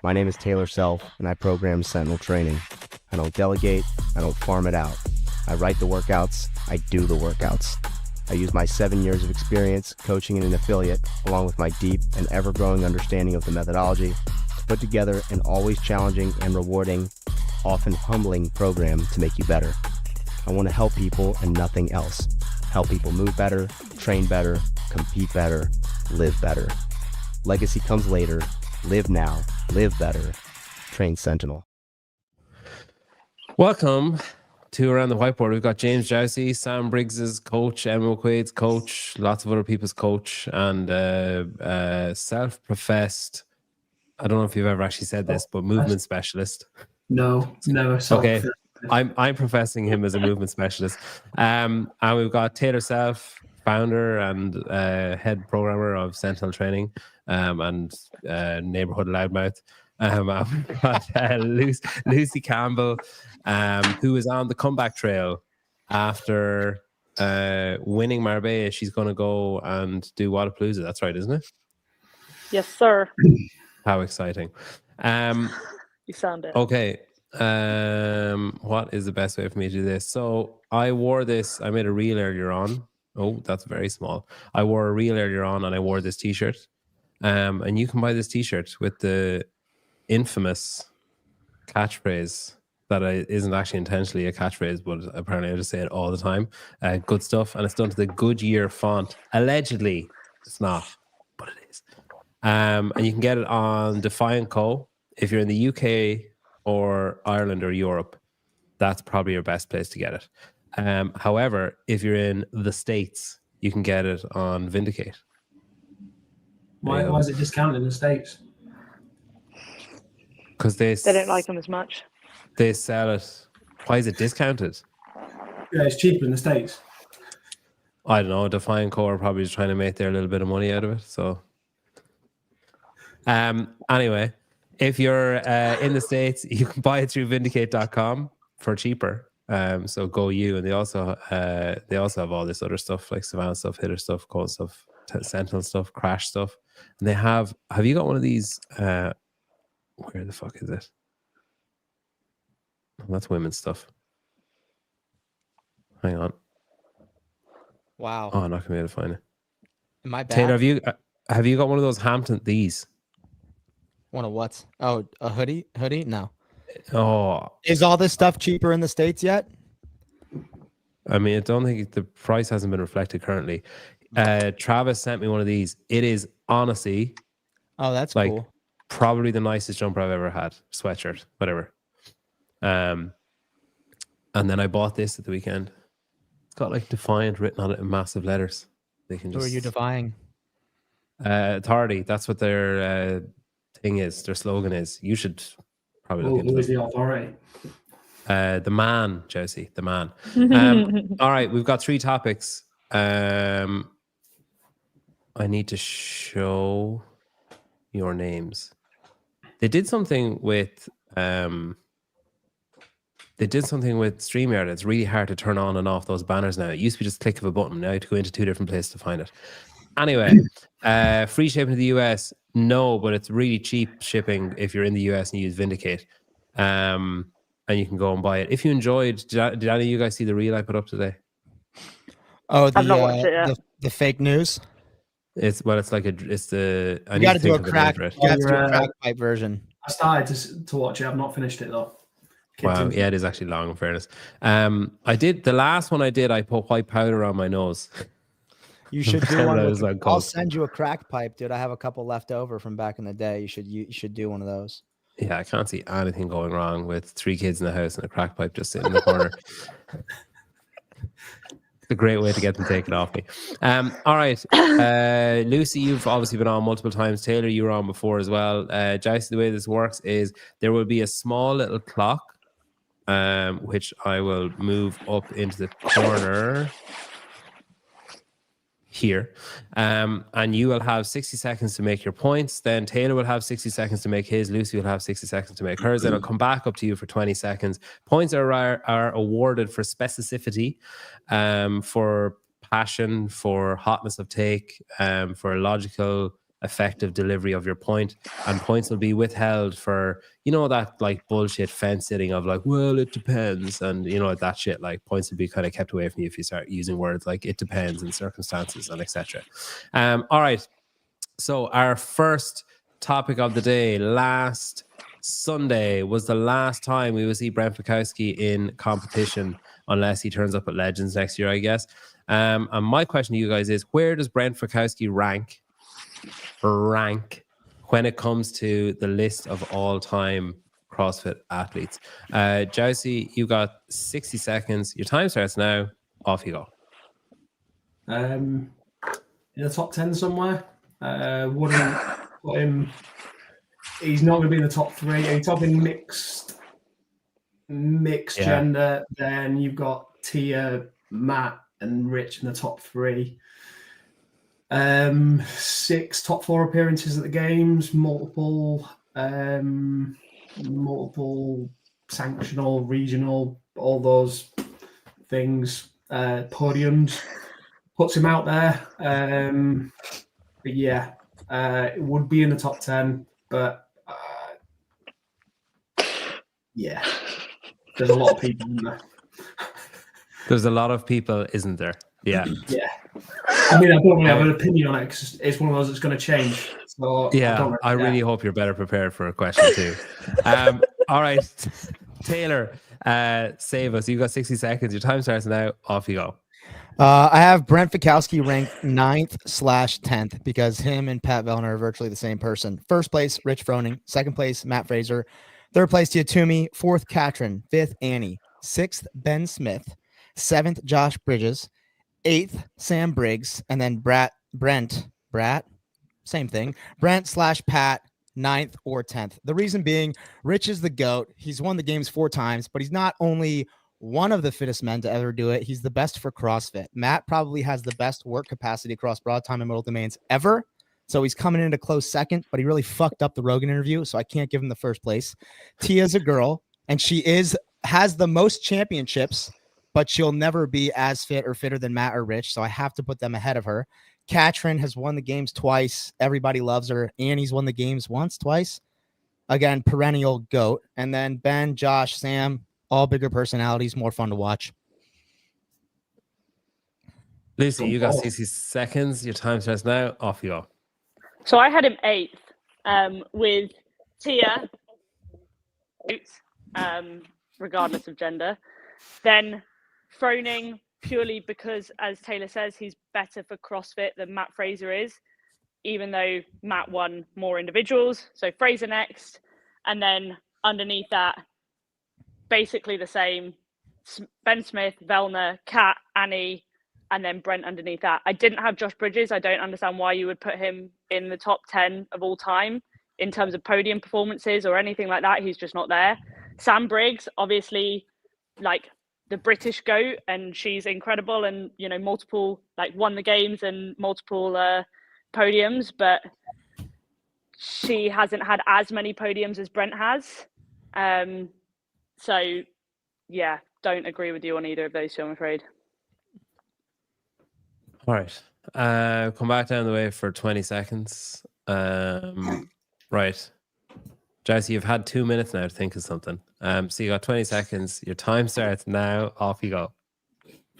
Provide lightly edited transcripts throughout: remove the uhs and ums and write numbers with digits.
My name is Taylor Self, and I program Sentinel training. I don't delegate, I don't farm it out. I write the workouts, I do the workouts. I use my 7 years of experience coaching in an affiliate, along with my deep and ever-growing understanding of the methodology, to put together an always challenging and rewarding, often humbling program to make you better. I want to help people and nothing else. Help people move better, train better, compete better, live better. Legacy comes later. Live now, live better. Train Sentinel. Welcome to Around the Whiteboard. We've got James Jowsey, Sam Briggs's coach, Emma McQuaid's coach, lots of other people's coach, and self-professed, I don't know if you've ever actually said this, but movement specialist. No, never. Okay, I'm professing him as a movement specialist. And we've got Taylor Self, founder and head programmer of Sentinel Training and Neighborhood Loudmouth. We've got Lucy Campbell, who is on the comeback trail after winning Marbella. She's going to go and do Wadapalooza. That's right, isn't it? Yes, sir. How exciting. You sound it. Okay. What is the best way for me to do this? So I wore this. I made a reel earlier on. Oh, that's very small. I wore a reel earlier on, and I wore this t-shirt. And you can buy this t-shirt with the infamous catchphrase that isn't actually intentionally a catchphrase, but apparently I just say it all the time. Good stuff, and it's done to the Goodyear font. Allegedly, it's not, but it is. And you can get it on Defiant Co. If you're in the UK or Ireland or Europe, that's probably your best place to get it. However, if you're in the States, you can get it on Vindicate. Why is it discounted in the States? Because they don't like them as much. They sell it. Why is it discounted? Yeah, it's cheaper in the States. I don't know. Defiant Co are probably just trying to make their little bit of money out of it. So, anyway, if you're in the States, you can buy it through vindicate.com for cheaper. So go you, and they also have all this other stuff like Savannah stuff, Hitter stuff, Cold stuff, Sentinel stuff, Crash stuff, and they have you got one of these? Where the fuck is it? Oh, that's women's stuff. Hang on. Wow. Oh, I'm not gonna be able to find it. Am I bad? Taylor, have you got one of those Hampton these? One of what? Oh, a hoodie? Hoodie? No. Oh, is all this stuff cheaper in the States yet? I mean, I don't think the price hasn't been reflected currently. Travis sent me one of these. It is honestly, oh, that's like cool. Probably the nicest jumper I've ever had. Sweatshirt, whatever. And then I bought this at the weekend. It's got like Defiant written on it in massive letters. They can just. Who are you defying? Authority. That's what their thing is. Their slogan is. You should probably look into who is the authority? The man, Jowsey, the man. All right, we've got 3 topics. I need to show your names. They did something with StreamYard. It's really hard to turn on and off those banners now. It used to be just a click of a button. Now you have to go into 2 different places to find it. Anyway, free shipping to the US, no, but it's really cheap shipping if you're in the US and you use Vindicate. And you can go and buy it. If you enjoyed, did any of you guys see the reel I put up today? Oh, I've not watched it yet. The fake news. It's like it's the. You got to do a crack. You have to do a crack pipe version. I started to watch it. I've not finished it though. Wow, yeah, it is actually long. In fairness, I did the last one I did. I put white powder on my nose. You should do one. I'll send you a crack pipe, dude. I have a couple left over from back in the day. You should do one of those. Yeah, I can't see anything going wrong with 3 kids in the house and a crack pipe just sitting in the corner. It's a great way to get them taken off me. All right, Lucy, you've obviously been on multiple times. Taylor, you were on before as well. Jowsey, the way this works is there will be a small little clock, which I will move up into the corner here, and you will have 60 seconds to make your points. Then Taylor will have 60 seconds to make his. Lucy will have 60 seconds to make hers. Then I'll come back up to you for 20 seconds. Points are awarded for specificity, for passion, for hotness of take, for logical effective delivery of your point, and points will be withheld for, you know, that like bullshit fence sitting of like, well, it depends, and you know, that shit. Like points will be kind of kept away from you if you start using words like it depends and circumstances and etc. All right, so our first topic of the day: last Sunday was the last time we will see Brent Fikowski in competition, unless he turns up at Legends next year, I guess. And my question to you guys is, where does Brent Fikowski rank when it comes to the list of all-time CrossFit athletes? Jowsey, you got 60 seconds. Your time starts now. Off you go. In the top 10 somewhere. Wouldn't put him. He's not going to be in the top 3. He's talking mixed gender. Then you've got Tia, Matt, and Rich in the top 3. 6 top 4 appearances at the games, multiple sanctional, regional, all those things, podiums, puts him out there. But yeah, it would be in the top 10, but yeah, there's a lot of people in there. There's a lot of people, isn't there? Yeah. Yeah. I mean, I don't really have an opinion on it because it's one of those that's going to change. So yeah, I really hope you're better prepared for a question too. All right, Taylor, save us. You've got 60 seconds. Your time starts now. Off you go. I have Brent Fikowski ranked 9th/10th because him and Pat Vellner are virtually the same person. First place, Rich Froning. Second place, Matt Fraser. Third place, Tia Toomey. Fourth, Katrin. Fifth, Annie. Sixth, Ben Smith. Seventh, Josh Bridges. 8th, Sam Briggs. And then Brent, same thing. Brent/Pat, 9th or 10th. The reason being, Rich is the GOAT. He's won the games 4 times, but he's not only one of the fittest men to ever do it, he's the best for CrossFit. Matt probably has the best work capacity across broad time and middle domains ever. So he's coming in a close second, but he really fucked up the Rogan interview, so I can't give him the first place. Tia's a girl, and she has the most championships, but she'll never be as fit or fitter than Matt or Rich, so I have to put them ahead of her. Katrin has won the games twice. Everybody loves her. Annie's won the games once, twice. Again, perennial GOAT. And then Ben, Josh, Sam, all bigger personalities, more fun to watch. Lucy, you got 60 seconds. Your time starts now. Off you go. So I had him 8th with Tia, regardless of gender. Then Froning, purely because, as Taylor says, he's better for CrossFit than Matt Fraser is, even though Matt won more individuals. So Fraser next. And then underneath that, basically the same. Ben Smith, Vellner, Kat, Annie, and then Brent underneath that. I didn't have Josh Bridges. I don't understand why you would put him in the top 10 of all time in terms of podium performances or anything like that. He's just not there. Sam Briggs, obviously, like the British GOAT, and she's incredible, and you know, multiple, like, won the games and multiple podiums, but she hasn't had as many podiums as Brent has. So yeah, don't agree with you on either of those two, I'm afraid. All right, come back down the way for 20 seconds. Right, Jowsey, you've had 2 minutes now to think of something. So you got 20 seconds. Your time starts now. Off you go.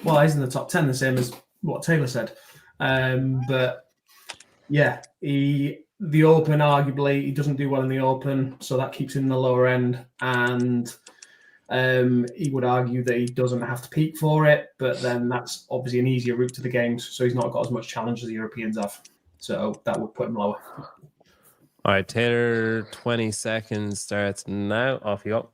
Well, he's in the top 10, the same as what Taylor said. But yeah, the Open, arguably, he doesn't do well in the Open, so that keeps him in the lower end. And he would argue that he doesn't have to peak for it, but then that's obviously an easier route to the games, so he's not got as much challenge as the Europeans have. So that would put him lower. All right, Taylor, 20 seconds starts now. Off you go.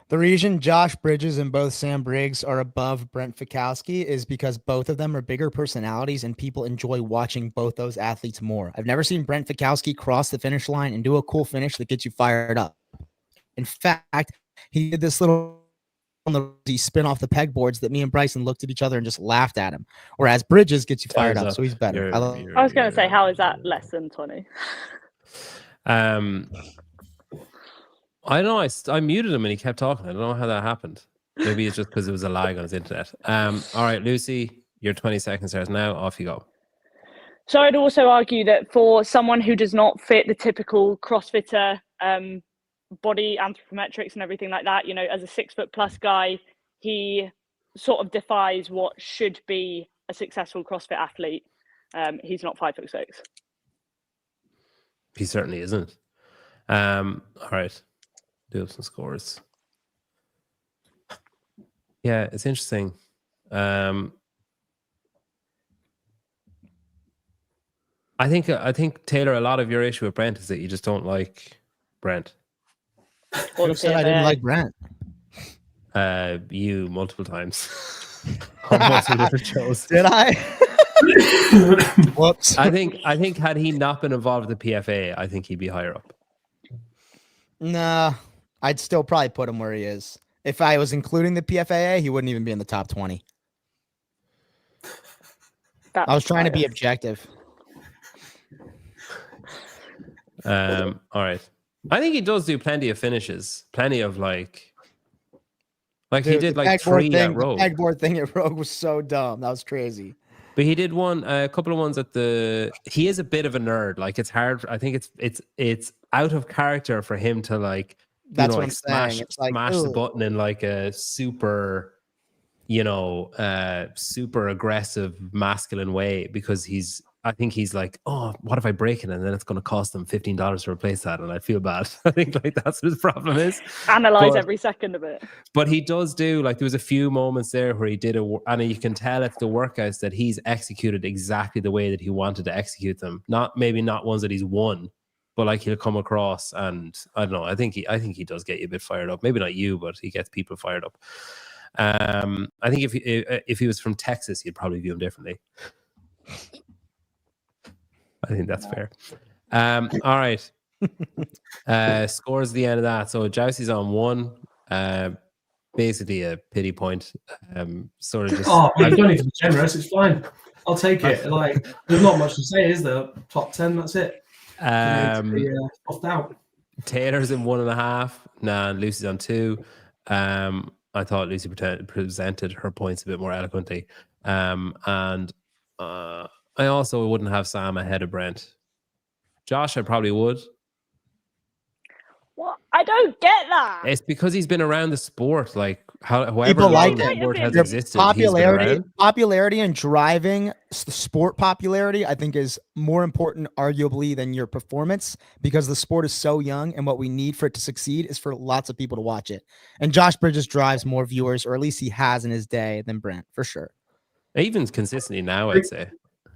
The reason Josh Bridges and both Sam Briggs are above Brent Fikowski is because both of them are bigger personalities and people enjoy watching both those athletes more. I've never seen Brent Fikowski cross the finish line and do a cool finish that gets you fired up. In fact, he did this little spin off the pegboards that me and Bryson looked at each other and just laughed at him. Whereas Bridges gets you fired up, so he's better. I was going to say, how is that less than 20? I don't know. I muted him and he kept talking. I don't know how that happened. Maybe it's just because it was a lag on his internet. All right, Lucy, your 20 seconds starts now. Off you go. So I'd also argue that for someone who does not fit the typical CrossFitter body anthropometrics and everything like that, as a 6 foot+ guy, he sort of defies what should be a successful CrossFit athlete. He's not 5'6". He certainly isn't. All right, do have some scores. Yeah, it's interesting. I think Taylor, a lot of your issue with Brent is that you just don't like Brent. Or Who the said I didn't PFA. like Brent? You multiple times on multiple different shows. Did I? Whoops. I think had he not been involved with the PFA, I think he'd be higher up. Nah, I'd still probably put him where he is. If I was including the PFAA, he wouldn't even be in the top 20. I was trying to be objective. All right. I think he does do plenty of finishes, plenty of like Dude, he did the like pegboard 3 thing, at Rogue. The pegboard thing at Rogue was so dumb. That was crazy. But he did a couple of ones at the. He is a bit of a nerd. Like it's hard. I think it's out of character for him to like. That's what like I'm smash, saying. It's like smash the ugh. button in like a super, super aggressive masculine way because I think he's like, oh, what if I break it and then it's going to cost them $15 to replace that, and I feel bad. I think like that's what his problem is. Analyze every second of it. But he does do like there was a few moments there where he did and you can tell it's the workouts that he's executed exactly the way that he wanted to execute them. Maybe not ones that he's won, but like he'll come across and I don't know. I think he does get you a bit fired up. Maybe not you, but he gets people fired up. I think if he was from Texas, you'd probably view him differently. I think that's fair. All right. Scores at the end of that. So Jowsey's on 1. Basically a pity point. Sort of just. Oh, you don't need to be generous. It's fine. I'll take it. Like, there's not much to say, is there? Top 10. That's it. Off out. Taylor's in 1.5. Nah, and Lucy's on 2. I thought Lucy presented her points a bit more eloquently. And I also wouldn't have Sam ahead of Brent. Josh, I probably would. What? I don't get that. It's because he's been around the sport. Like however People long like the it. sport has Their existed. popularity and driving the sport popularity, I think, is more important, arguably, than your performance because the sport is so young, and what we need for it to succeed is for lots of people to watch it. And Josh Bridges drives more viewers, or at least he has in his day, than Brent for sure. Even consistently now, I'd say.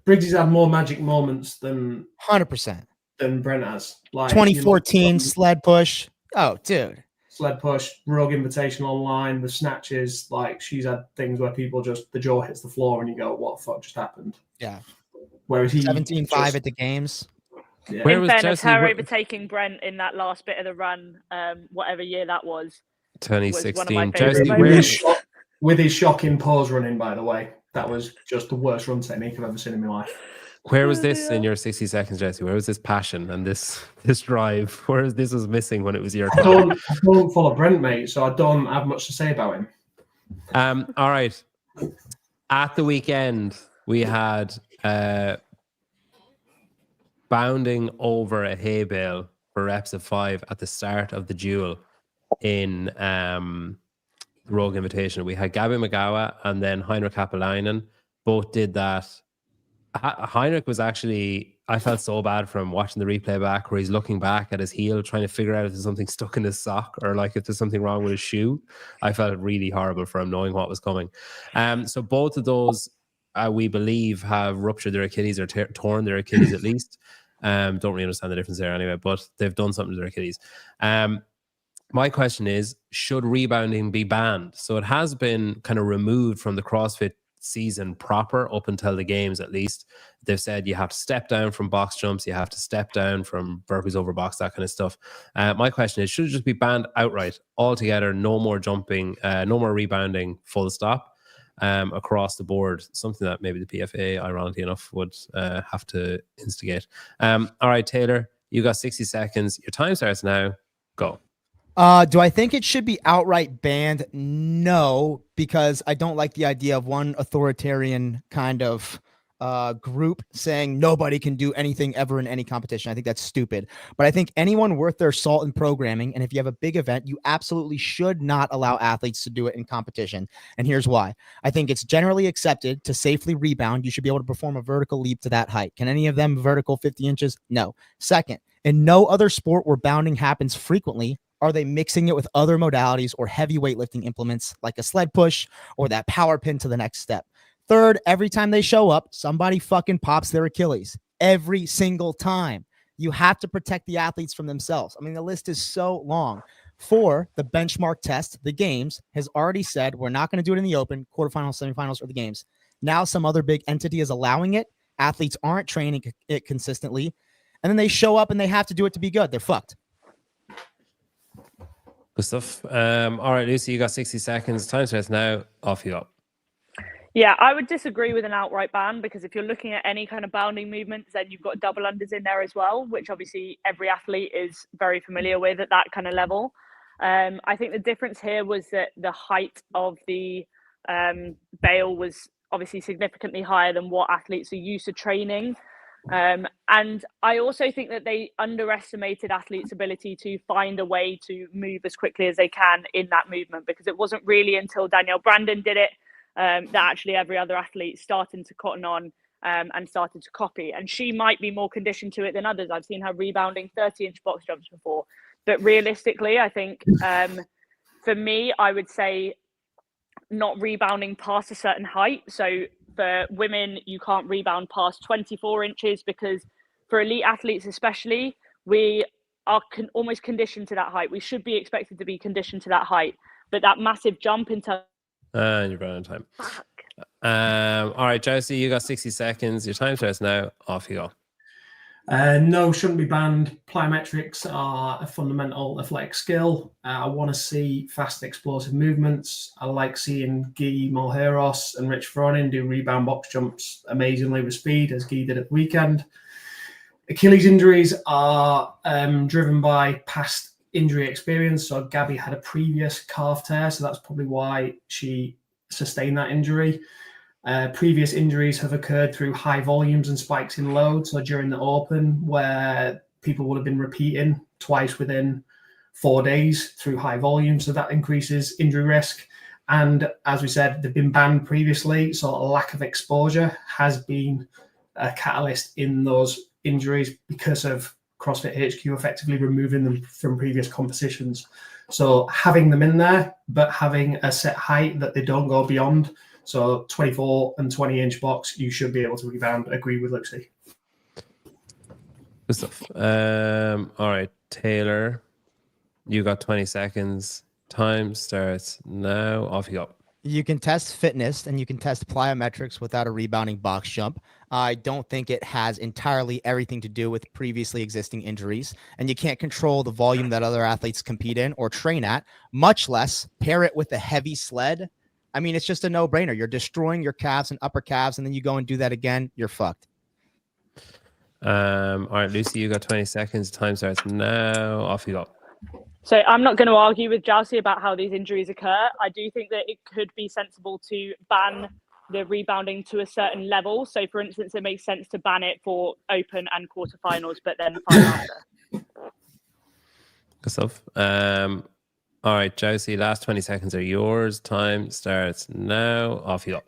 Briggs had more magic moments than 100%. Than Brent has. Like 2014 sled push. Oh, dude. Sled push, Rogue Invitational online, the snatches. Like she's had things where people just the jaw hits the floor and you go, "What the fuck just happened?" Yeah. Whereas he 17-5 at the games. Yeah. Where in was fairness, Jowsey? her overtaking Brent in that last bit of the run, whatever year that was 2016. favourite Jowsey, moments. with his shocking pause running, by the way, that was just the worst run technique I've ever seen in my life. where was this in your 60 seconds, Jowsey? Where was this passion and this drive? Where this was missing when it was your I time? don't follow Brent, mate, so I don't have much to say about him. All right. At the weekend, we had bounding over a hay bale for reps of 5 at the start of the duel in the Rogue Invitational. We had Gabby McGowan and then Heinrich Kapelainen. Both did that. Heinrich was actually, I felt so bad for him watching the replay back where he's looking back at his heel, trying to figure out if there's something stuck in his sock or like if there's something wrong with his shoe. I felt really horrible for him knowing what was coming. So both of those, we believe, have ruptured their Achilles or torn their Achilles at least. Don't really understand the difference there anyway, but they've done something to their Achilles. My question is, should rebounding be banned? So it has been kind of removed from the CrossFit season proper up until the games, at least. They've said you have to step down from box jumps, you have to step down from burpees over box, that kind of stuff. My question is, should it just be banned outright altogether? No more jumping, no more rebounding, full stop, across the board? Something that maybe the PFA, ironically enough, would have to instigate. All right, Taylor, you got 60 seconds. Your time starts now. Go. Do I think it should be outright banned? No, because I don't like the idea of one authoritarian kind of group saying nobody can do anything ever in any competition. I think that's stupid. But I think anyone worth their salt in programming, and if you have a big event, you absolutely should not allow athletes to do it in competition. And here's why. I think it's generally accepted to safely rebound. You should be able to perform a vertical leap to that height. Can any of them vertical 50 inches? No. Second, in no other sport where bounding happens frequently are they mixing it with other modalities or heavy weightlifting implements like a sled push or that power pin to the next step. Third, every time they show up, somebody fucking pops their Achilles. Every single time. You have to protect the athletes from themselves. I mean, the list is so long. 4, the benchmark test, the games, has already said we're not going to do it in the open, quarterfinals, semifinals, or the games. Now some other big entity is allowing it. Athletes aren't training it consistently. And then they show up and they have to do it to be good. They're fucked. Good stuff. All right, Lucy, you got 60 seconds. Time starts now. Off you go. Yeah, I would disagree with an outright ban because if you're looking at any kind of bounding movements, then you've got double unders in there as well, which obviously every athlete is very familiar with at that kind of level. I think the difference here was that the height of the bail was obviously significantly higher than what athletes are used to training. And I also think that they underestimated athletes' ability to find a way to move as quickly as they can in that movement, because it wasn't really until Danielle Brandon did it that actually every other athlete started to cotton on and started to copy. And she might be more conditioned to it than others. I've seen her rebounding 30-inch box jumps before. But realistically, I think for me, I would say not rebounding past a certain height. So for women, you can't rebound past 24 inches because for elite athletes especially, we are almost conditioned to that height. We should be expected to be conditioned to that height. But that massive jump into... And you're running out of time. All right, Jowsey, you got 60 seconds. Your time starts now. Off you go. No, shouldn't be banned. Plyometrics are a fundamental athletic skill. I want to see fast, explosive movements. I like seeing Guy Malheiros and Rich Froning do rebound box jumps amazingly with speed, as Guy did at the weekend. Achilles injuries are driven by past injury experience. So Gabby had a previous calf tear, so that's probably why she sustained that injury. Previous injuries have occurred through high volumes and spikes in load. So during the open, where people would have been repeating twice within 4 days through high volumes, so that increases injury risk. And as we said, they've been banned previously, so a lack of exposure has been a catalyst in those injuries because of CrossFit HQ effectively removing them from previous competitions. So having them in there, but having a set height that they don't go beyond. So 24 and 20-inch box, you should be able to rebound. Agree with Lucy. Good stuff. All right, Taylor, you got 20 seconds. Time starts now. Off you go. You can test fitness and you can test plyometrics without a rebounding box jump. I don't think it has entirely everything to do with previously existing injuries, and you can't control the volume that other athletes compete in or train at, much less pair it with a heavy sled. I mean, it's just a no-brainer. You're destroying your calves and upper calves, and then you go and do that again, you're fucked. All right, Lucy, you got 20 seconds. Time starts now. Off you go. So I'm not going to argue with Jowsey about how these injuries occur. I do think that it could be sensible to ban the rebounding to a certain level. So, for instance, it makes sense to ban it for open and quarterfinals, but then the final after. Good stuff. All right, Jowsey, last 20 seconds are yours. Time starts now. Off you go.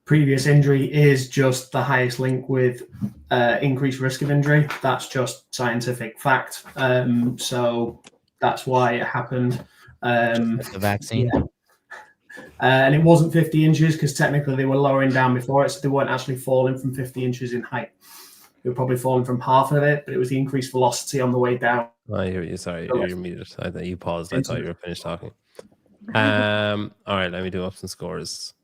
Previous injury is just the highest link with increased risk of injury. That's just scientific fact. So that's why it happened. The vaccine. Yeah. And it wasn't 50 inches because technically they were lowering down before it, so they weren't actually falling from 50 inches in height. They were probably falling from half of it, but it was the increased velocity on the way down. Oh, sorry, you're muted. I thought you paused. I thought you were finished talking. All right, let me do ups and scores.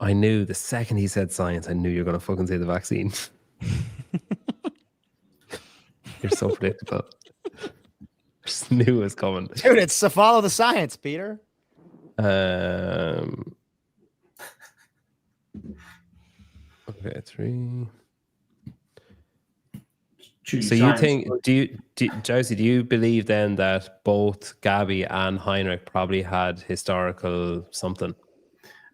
I knew the second he said science, I knew you were going to fucking say the vaccine. You're so predictable. Just knew it was coming. Dude, it's to follow the science, Peter. Okay, 3. So you think, Jowsey, do you believe then that both Gabby and Heinrich probably had historical something?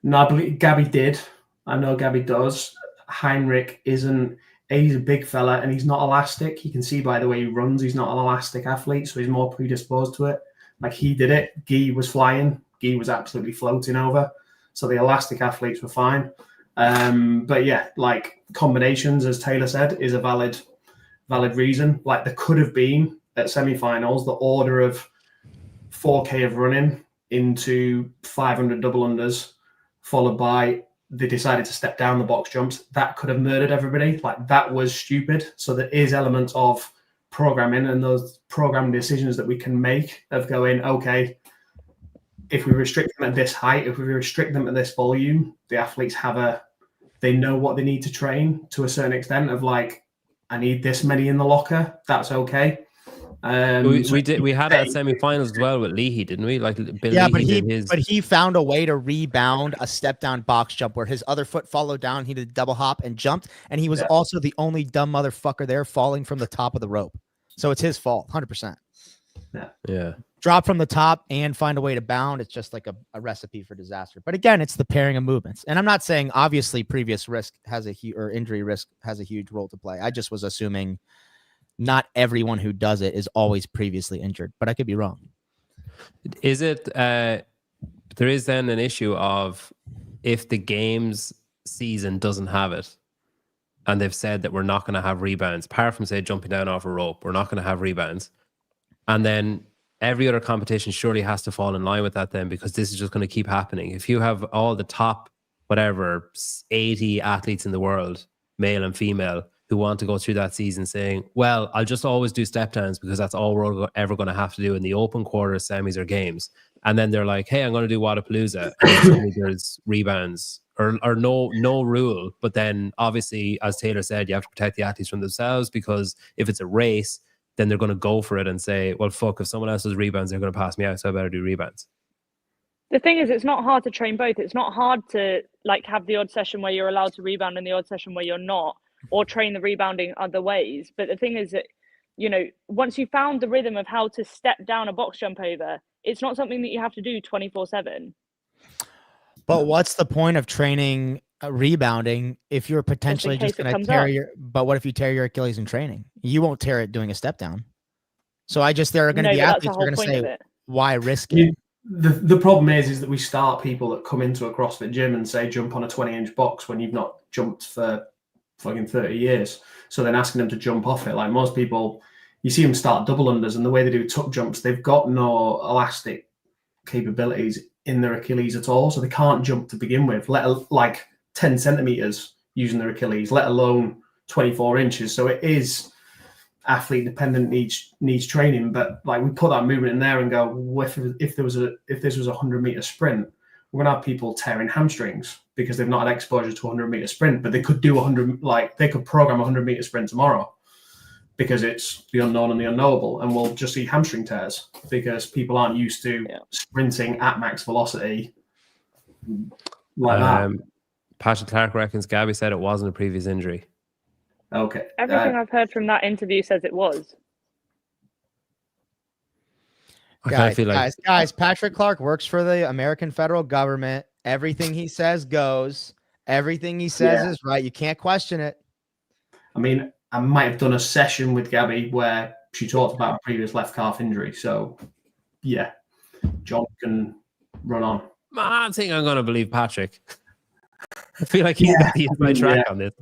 No, I believe Gabby did. I know Gabby does. Heinrich isn't. He's a big fella and he's not elastic. You can see by the way he runs, he's not an elastic athlete, so he's more predisposed to it. Like he did it. Guy was flying. Guy was absolutely floating over. So the elastic athletes were fine. But yeah, like combinations, as Taylor said, is a valid reason. Like there could have been at semi-finals the order of 4K of running into 500 double unders, followed by they decided to step down the box jumps. That could have murdered everybody. Like that was stupid. So there is elements of programming and those programming decisions that we can make of going, okay, if we restrict them at this height, if we restrict them at this volume, the athletes they know what they need to train to a certain extent of like, I need this many in the locker. That's okay. We had it at semi-finals as well with Leahy, didn't we? Like Bill Leahy but he found a way to rebound a step down box jump where his other foot followed down. He did a double hop and jumped, and he was also the only dumb motherfucker there falling from the top of the rope. So it's his fault, 100%. Yeah. Drop from the top and find a way to bound. It's just like a recipe for disaster. But again, it's the pairing of movements. And I'm not saying obviously previous risk has or injury risk has a huge role to play. I just was assuming not everyone who does it is always previously injured, but I could be wrong. Is it, there is then an issue of if the games season doesn't have it and they've said that we're not going to have rebounds, apart from say jumping down off a rope, we're not going to have rebounds. And then every other competition surely has to fall in line with that then, because this is just going to keep happening. If you have all the top, 80 athletes in the world, male and female, who want to go through that season saying, well, I'll just always do step downs because that's all we're ever going to have to do in the open quarters, semis, or games. And then they're like, hey, I'm going to do Wadapalooza. And suddenly there's rebounds or no rule. But then obviously, as Taylor said, you have to protect the athletes from themselves, because if it's a race, then they're going to go for it and say, well, fuck, if someone else does rebounds, they're going to pass me out, so I better do rebounds. The thing is, it's not hard to train both. It's not hard to like have the odd session where you're allowed to rebound and the odd session where you're not, or train the rebounding other ways. But the thing is that, you know, once you found the rhythm of how to step down a box jump over, it's not something that you have to do 24/7. But what's the point of training rebounding if you're potentially just going to tear but what if you tear your Achilles in training? You won't tear it doing a step down. So there are going to be athletes who are going to say, why risk it? The problem is that we start people that come into a CrossFit gym and say, jump on a 20-inch box when you've not jumped for fucking 30 years. So then asking them to jump off it, like most people, you see them start double unders, and the way they do tuck jumps, they've got no elastic capabilities in their Achilles at all. So they can't jump to begin with, like 10 centimeters using their Achilles, let alone 24 inches. So it is athlete dependent, needs training. But like we put that movement in there and go, well, if this was a 100-meter sprint, we're gonna have people tearing hamstrings because they've not had exposure to a 100-meter sprint, but they could do they could program a 100-meter sprint tomorrow because it's the unknown and the unknowable, and we'll just see hamstring tears because people aren't used to sprinting at max velocity like that. Patrick Clark reckons Gabby said it wasn't a previous injury. Okay. Everything I've heard from that interview says it was. Guys, Patrick Clark works for the American federal government. Everything he says goes. Everything he says is right. You can't question it. I mean, I might have done a session with Gabby where she talked about a previous left calf injury. So, yeah, John can run on. I think I'm going to believe Patrick. I feel like he's got the inside track on this.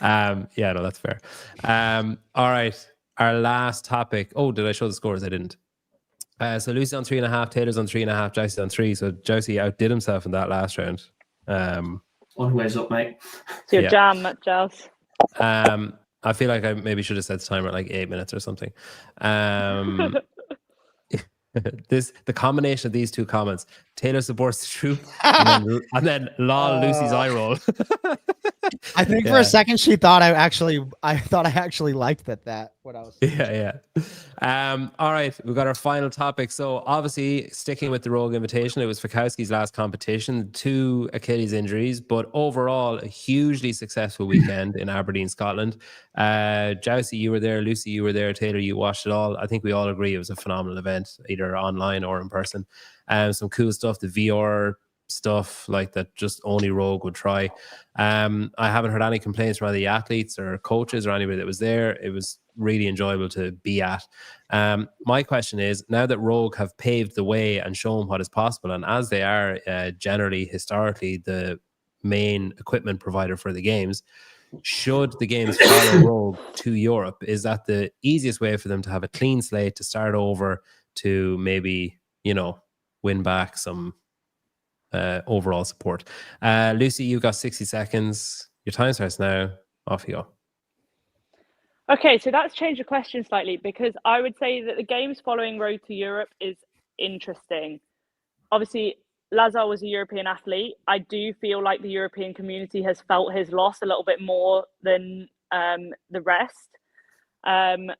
No, that's fair. All right. Our last topic. Oh, did I show the scores? I didn't. So Lucy's on 3.5, Taylor's on 3.5, Jowsey's on 3. So Jowsey outdid himself in that last round. Always up, mate. It's your jam, Jows. I feel like I maybe should have set the timer at like 8 minutes or something. The combination of these two comments, Taylor supports the truth, and then lol, Lucy's eye roll. I think for a second she thought I thought I actually liked that what I was saying. All right, we've got our final topic. So obviously sticking with the Rogue Invitation, it was Fikowski's last competition, 2 Achilles injuries, but overall a hugely successful weekend in Aberdeen, Scotland. Jowsey, you were there, Lucy, you were there, Taylor, you watched it all. I think we all agree it was a phenomenal event, either online or in person. Some cool stuff, the VR stuff like that just only Rogue would try. I haven't heard any complaints from either the athletes or coaches or anybody that was there. It was really enjoyable to be at. My question is, now that Rogue have paved the way and shown what is possible, and as they are generally historically the main equipment provider for the games, should the games follow Rogue to Europe? Is that the easiest way for them to have a clean slate to start over, to maybe, win back some overall support? Lucy, you've got 60 seconds. Your time starts now. Off you go. Okay, so that's changed the question slightly, because I would say that the games following Road to Europe is interesting. Obviously, Lazar was a European athlete. I do feel like the European community has felt his loss a little bit more than the rest. And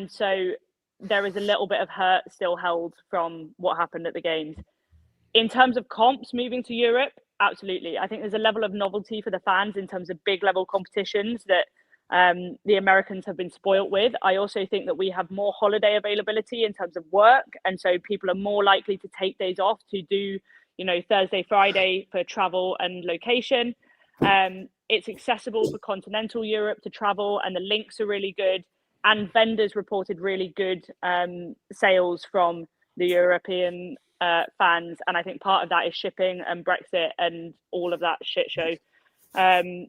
so there is a little bit of hurt still held from what happened at the games. In terms of comps moving to Europe, absolutely. I think there's a level of novelty for the fans in terms of big level competitions that the Americans have been spoilt with. I also think that we have more holiday availability in terms of work. And so people are more likely to take days off to do, Thursday, Friday for travel and location. It's accessible for continental Europe to travel, and the links are really good. And vendors reported really good sales from the European fans. And I think part of that is shipping and Brexit and all of that shit show. And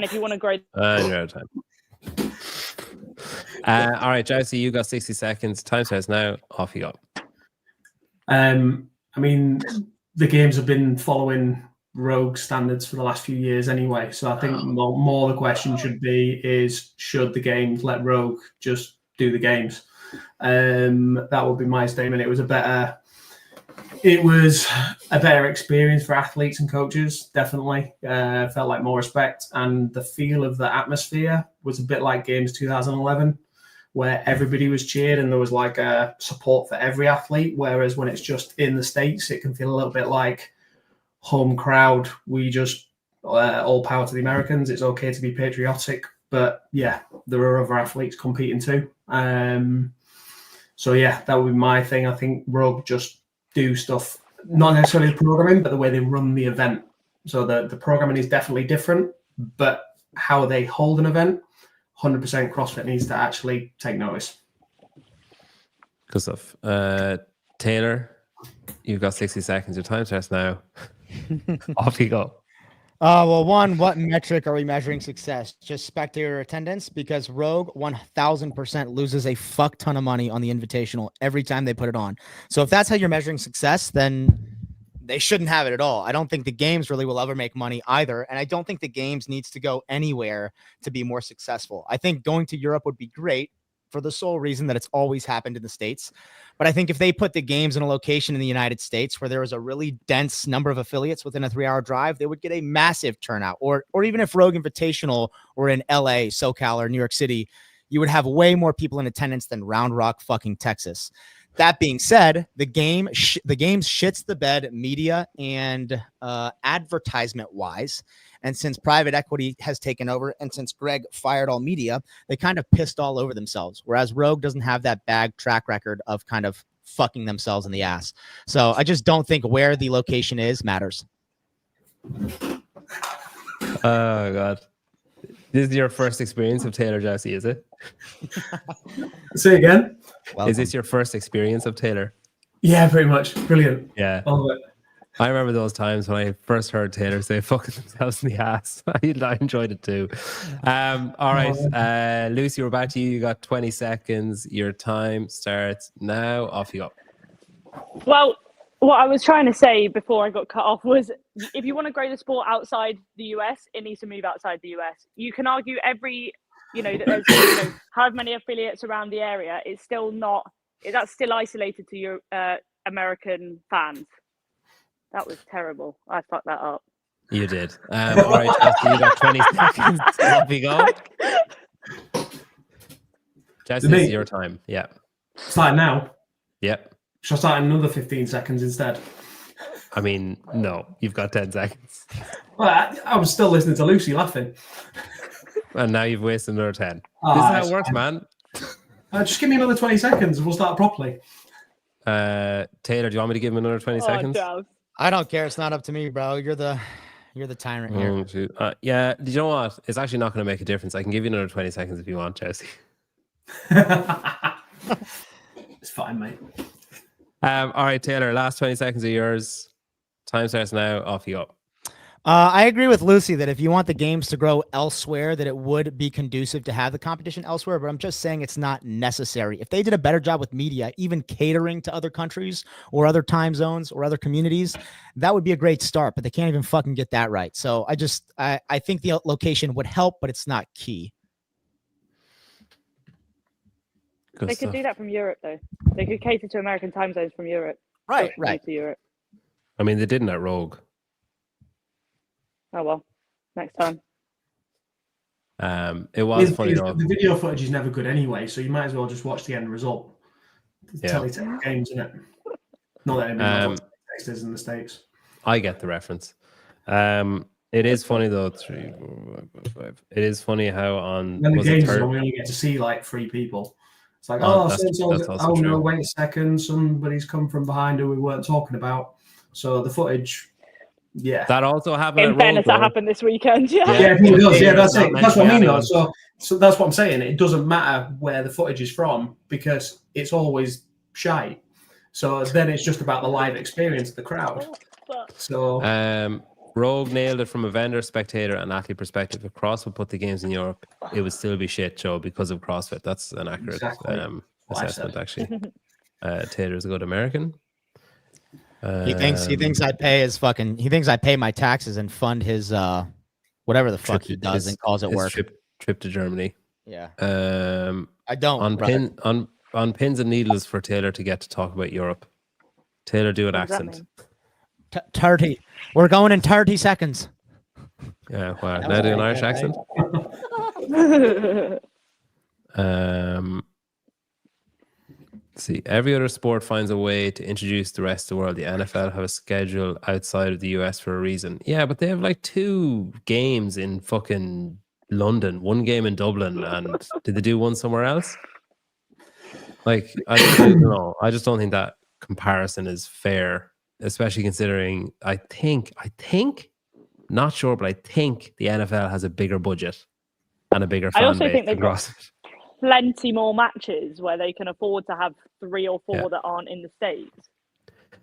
if you want to grow... you're out of time. All right, Jowsey, you got 60 seconds. Time starts now. Off you go. The games have been following Rogue standards for the last few years anyway. So I think more the question should be is, should the games let Rogue just do the games? That would be my statement. It was a better experience for athletes and coaches, definitely. Felt like more respect, and the feel of the atmosphere was a bit like games 2011, where everybody was cheered and there was like a support for every athlete. Whereas when it's just in the States, it can feel a little bit like home crowd. We just all power to the Americans. It's okay to be patriotic, but yeah, there are other athletes competing too. So yeah, that would be my thing. I think Rogue just do stuff, not necessarily the programming, but the way they run the event. So the programming is definitely different, but how they hold an event, 100% CrossFit needs to actually take notice. Good stuff. Taylor, you've got 60 seconds. Your time starts now. Off you go. Well, one, what metric are we measuring success? Just spectator attendance? Because Rogue 1000% loses a fuck ton of money on the Invitational every time they put it on. So if that's how you're measuring success, then they shouldn't have it at all. I don't think the games really will ever make money either. And I don't think the games needs to go anywhere to be more successful. I think going to Europe would be great for the sole reason that it's always happened in the States. But I think if they put the games in a location in the United States where there was a really dense number of affiliates within a 3-hour drive, they would get a massive turnout. Or even if Rogue Invitational were in LA, SoCal, or New York City, you would have way more people in attendance than Round Rock fucking Texas. That being said, the games shits the bed media and advertisement wise. And since private equity has taken over and since Greg fired all media, they kind of pissed all over themselves. Whereas Rogue doesn't have that bad track record of kind of fucking themselves in the ass. So I just don't think where the location is matters. Oh, God. This is your first experience of Taylor, Jowsey, is it? Say again? Welcome. Is this your first experience of Taylor? Yeah, pretty much. Brilliant. Yeah. All of it. I remember those times when I first heard Taylor say fucking themselves in the ass. I enjoyed it too. All right. Lucy, we're back to you. You got 20 seconds. Your time starts now. Off you go. Well, what I was trying to say before I got cut off was, if you want to grow the sport outside the US, it needs to move outside the US. You can argue that there's however many affiliates around the area. It's still not, that's still isolated to your American fans. That was terrible. I fucked that up. You did. All right, Jowsey, you got 20 seconds. Off you go. Jowsey, this is your time. Yeah. Start now? Yep. Should I start in another 15 seconds instead? I mean, no. You've got 10 seconds. Well, I was still listening to Lucy laughing. And now you've wasted another 10. This is how it works, man. Just give me another 20 seconds and we'll start properly. Taylor, do you want me to give him another 20 seconds? Jow. I don't care. It's not up to me, bro. You're the tyrant here. Oh, shoot. Yeah, do you know what? It's actually not going to make a difference. I can give you another 20 seconds if you want, Jowsey. It's fine, mate. All right, Taylor, last 20 seconds are yours. Time starts now. Off you go. I agree with Lucy that if you want the games to grow elsewhere, that it would be conducive to have the competition elsewhere. But I'm just saying it's not necessary. If they did a better job with media, even catering to other countries or other time zones or other communities, that would be a great start. But they can't even fucking get that right. So I think the location would help, but it's not key. Good They stuff. could do that from Europe, though. They could cater to American time zones from Europe. Right, Not right. To Europe. I mean, they didn't at Rogue. Oh well, next time. It was funny though. The video footage is never good anyway, so you might as well just watch the end result. Yeah. Teletext games, isn't it? Not that anyone text is in the States. I get the reference. It is funny though. 3, 4, 5, 5. It is funny how on When the was it games is third? on, we only get to see like 3 people. It's like, Oh, oh, that's also oh no, true. wait a second, somebody's come from behind who we weren't talking about. So the footage, yeah. That also happened In at fairness, Rogue. that happened this weekend. Yeah. Yeah, it does. Yeah, that's Not it. That's what I mean, though. mentioned So that's what I'm saying. It doesn't matter where the footage is from because it's always shite. So then it's just about the live experience of the crowd. So Rogue nailed it from a vendor, spectator, and athlete perspective. If CrossFit put the games in Europe, it would still be shit show because of CrossFit. That's an accurate Exactly what I assessment, said. actually. Taylor's a good American. He thinks I pay his fucking. He thinks I pay my taxes and fund his whatever the fuck he does and calls it his work. Trip to Germany. Yeah, I don't. on pins and needles for Taylor to get to talk about Europe. Taylor, do an What does that accent. 30. We're going in 30 seconds. Yeah, wow. Now do an Irish accent. See, every other sport finds a way to introduce the rest of the world. The NFL have a schedule outside of the US for a reason. Yeah, but they have like 2 games in fucking London, 1 game in Dublin, and did they do one somewhere else? Like, I don't know. I just don't think that comparison is fair, especially considering I think, not sure, but I think the NFL has a bigger budget and a bigger fan I also base think than they've got CrossFit. plenty more matches where they can afford to have 3 or 4 Yeah. that aren't in the States.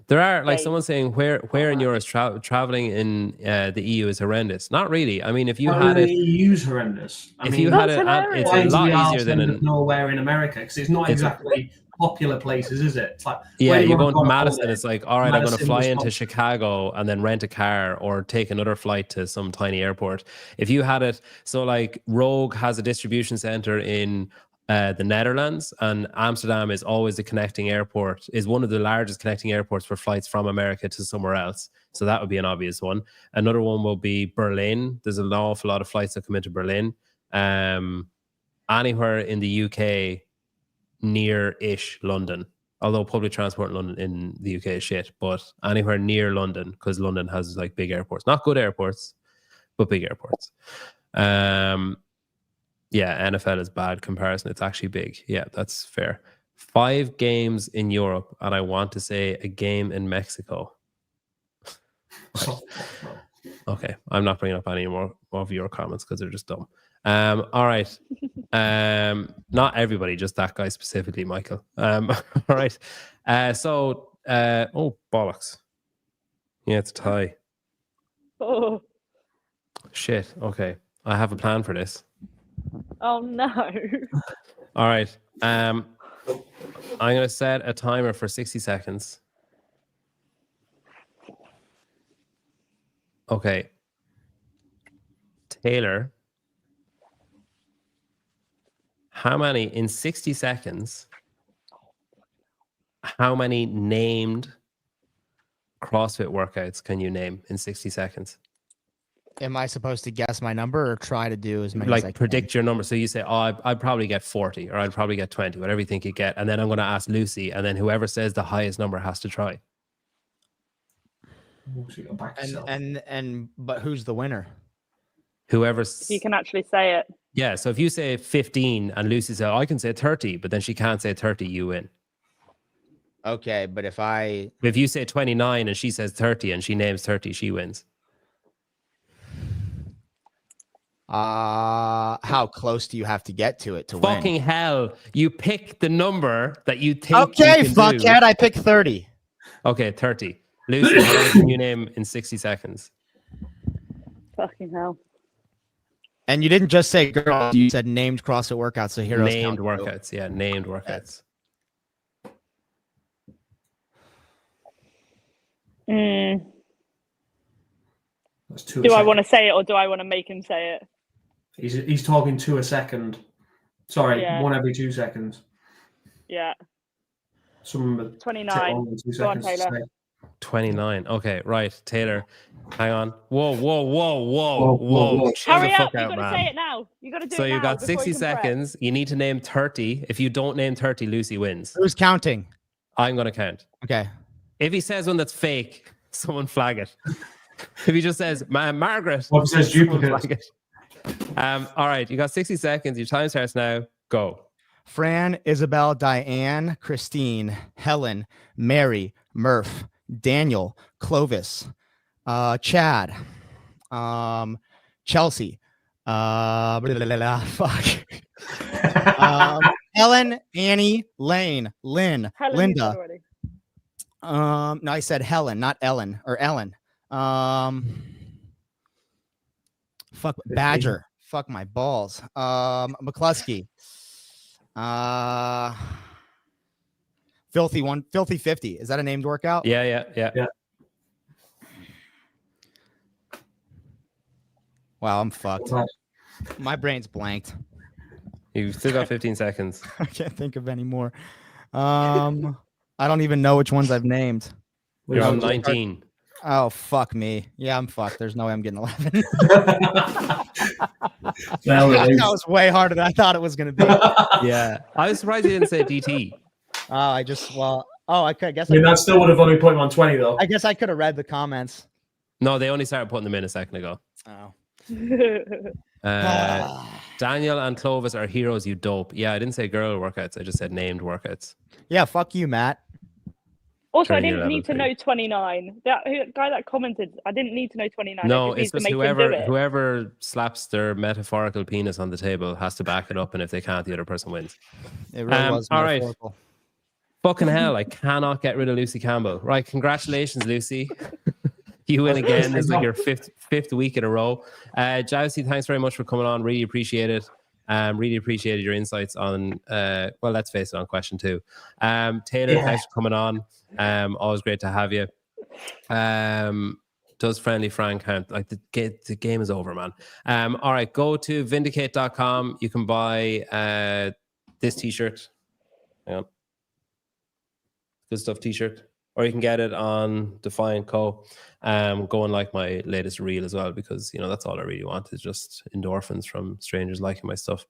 There are like They- someone saying where in Europe is traveling in the EU is horrendous. Not really. I mean, if you Not had really it, EU's horrendous. I if mean, you had That's it, hilarious. it's why a do we lot ask easier than them in. nowhere in America because it's not It's a- exactly popular places, is it? It's like Yeah, where do you go wanna into on Madison, holiday? it's like, all right, I'm going to Madison, fly into Wisconsin. Chicago and then rent a car or take another flight to some tiny airport. If you had it, so like Rogue has a distribution center in the Netherlands, and Amsterdam is always the connecting airport, is one of the largest connecting airports for flights from America to somewhere else. So that would be an obvious one. Another one will be Berlin. There's an awful lot of flights that come into Berlin. Anywhere in the UK near-ish London, although public transport in London in the UK is shit, but anywhere near London, because London has like big airports, not good airports, but big airports. Yeah, NFL is bad comparison. It's actually big. Yeah, that's fair. 5 games in Europe, and I want to say a game in Mexico. Okay, I'm not bringing up any more of your comments because they're just dumb. All right. Not everybody, just that guy specifically, Michael. All right. Oh, bollocks. Yeah, it's a tie. Oh, Shit. Okay. I have a plan for this. oh no. All right. I'm going to set a timer for 60 seconds. Okay. Taylor, how many in 60 seconds? How many named CrossFit workouts can you name in 60 seconds? Am I supposed to guess my number or try to do as many as I Like can? predict your number. So you say, oh, I'd probably get 40 or I'd probably get 20, whatever you think you get. And then I'm going to ask Lucy. And then whoever says the highest number has to try. So you got back yourself. But who's the winner? Whoever's. You can actually say it. Yeah. So if you say 15 and Lucy says, oh, I can say 30, but then she can't say 30, you win. Okay, but if you say 29 and she says 30 and she names 30, she wins. how close do you have to get to it to Fucking win? hell. You pick the number that you think Okay, you can fuckhead, I picked 30. do. Okay, 30. Lucy, how many can you name in 60 seconds? Fucking hell. And you didn't just say girls, you said named CrossFit workouts. So heroes Named count too. workouts. Yeah, named workouts. That's 2 a Do I second. want to say it or do I want to make him say it? He's talking 2 a second. Sorry, Yeah. 1 every 2 seconds. Yeah. Some of them 29. take longer than 2 Go on, seconds to Taylor. say. 29. Okay, right. Taylor, hang on. Whoa. Whoa. Chill Hurry the up. fuck You out, got to man. say it now. You got to do So it you now got before 60 you can prep. seconds. You need to name 30. If you don't name 30, Lucy wins. Who's counting? I'm going to count. Okay. If he says one that's fake, someone flag it. If he just says Margaret, What if it says someone duplicate? flag it. All right, you got 60 seconds. Your time starts now. Go. Fran, Isabel, Diane, Christine, Helen, Mary, Murph, Daniel, Clovis, Chad, Chelsea, fuck. Ellen, Annie, Lane, Lynn, Helen, you said Linda. already. No, I said Helen, not Ellen or Ellen. Fuck Badger. Fuck my balls. McCluskey. Filthy 50. Is that a named workout? Yeah. Wow, I'm fucked. Right. My brain's blanked. You've still got 15 seconds. I can't think of any more. I don't even know which ones I've named. You're on 19. Oh, fuck me. Yeah, I'm fucked. There's no way I'm getting 11. That was way harder than I thought it was going to be. Yeah. I was surprised you didn't say DT. I guess I mean, that still would have only put him on 20, though. I guess I could have read the comments. No, they only started putting them in a second ago. Oh. Daniel and Clovis are heroes, you dope. Yeah, I didn't say girl workouts. I just said named workouts. Yeah, fuck you, Matt. Also, I Turn your didn't need to level know 29. That guy that commented, I didn't need to know 29. No, I just it's need just to make him do it. whoever slaps their metaphorical penis on the table has to back it up, and if they can't, the other person wins. It really was all right. metaphorical. Fucking hell, I cannot get rid of Lucy Campbell. Right, congratulations, Lucy. You win again. This is like your fifth week in a row. Jowsey, thanks very much for coming on. Really appreciate it. Really appreciated your insights on, well, let's face it, on question 2. Taylor, thanks for coming on. Always great to have you. Does Friendly Frank count? Like the game is over, man. All right, go to vindicate.com. You can buy this t-shirt. Hang on. Good stuff t-shirt. Or you can get it on Defiant Co. Go and like my latest reel as well, because, you know, that's all I really want is just endorphins from strangers liking my stuff.